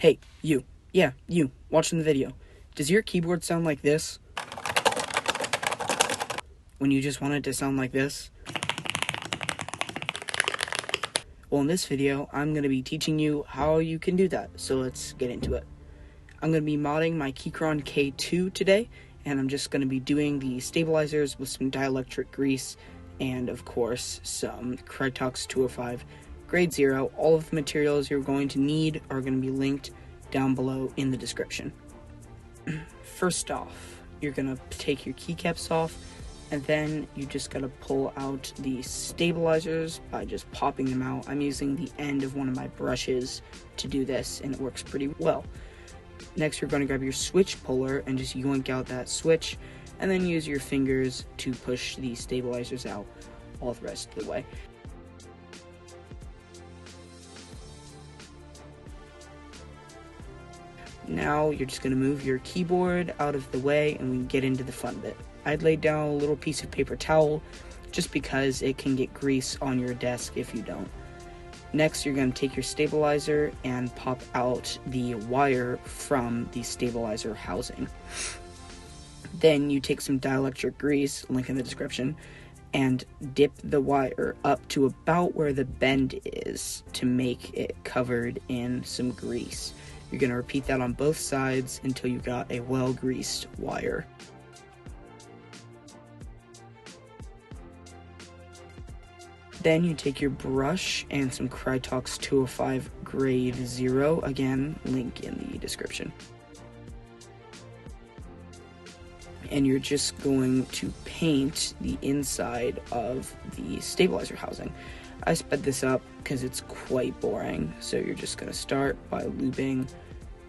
Hey, you. Yeah, you, watching the video. Does your keyboard sound like this? When you just want it to sound like this? Well, in this video, I'm going to be teaching you how you can do that, so let's get into it. I'm going to be modding my Keychron K2 today, and I'm just going to be doing the stabilizers with some dielectric grease, and of course, some Krytox 205 grade 0. All of the materials you're going to need are going to be linked down below in the description. First off, you're going to take your keycaps off, and then you just got to pull out the stabilizers by just popping them out. I'm using the end of one of my brushes to do this, and it works pretty well. Next, you're going to grab your switch puller and just yoink out that switch, and then use your fingers to push the stabilizers out all the rest of the way. Now you're just going to move your keyboard out of the way and we can get into the fun bit. I'd lay down a little piece of paper towel just because it can get grease on your desk if you don't. Next, you're going to take your stabilizer and pop out the wire from the stabilizer housing. Then you take some dielectric grease, link in the description, and dip the wire up to about where the bend is to make it covered in some grease. You're going to repeat that on both sides until you got a well-greased wire. Then you take your brush and some Krytox 205 grade 0, again, link in the description. And you're just going to paint the inside of the stabilizer housing. I sped this up because it's quite boring, so you're just going to start by lubing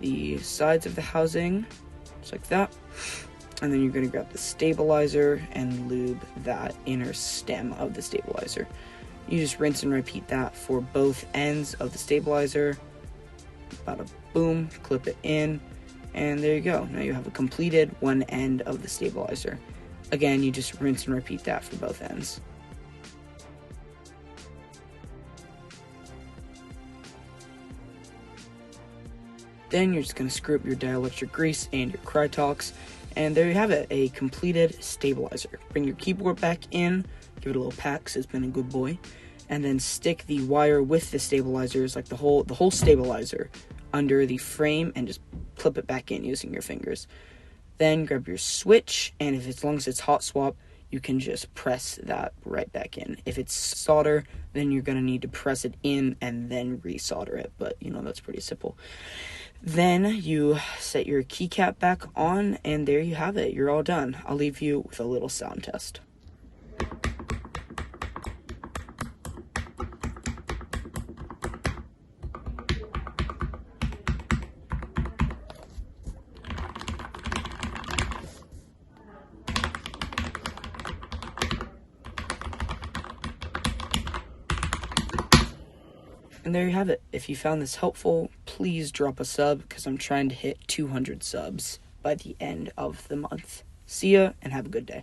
the sides of the housing, just like that. And then you're going to grab the stabilizer and lube that inner stem of the stabilizer. You just rinse and repeat that for both ends of the stabilizer. Bada boom, clip it in, and there you go. Now you have a completed one end of the stabilizer. Again, you just rinse and repeat that for both ends. Then you're just going to screw up your dielectric grease and your Krytox, and there you have it, a completed stabilizer. Bring your keyboard back in, give it a little pat because it's been a good boy, and then stick the wire with the stabilizers, like the whole stabilizer, under the frame and just clip it back in using your fingers. Then grab your switch, and as long as it's hot swap, you can just press that right back in. If it's solder, then you're going to need to press it in and then resolder it, but that's pretty simple. Then you set your keycap back on, and there you have it. You're all done. I'll leave you with a little sound test. And there you have it. If you found this helpful, please drop a sub because I'm trying to hit 200 subs by the end of the month. See ya and have a good day.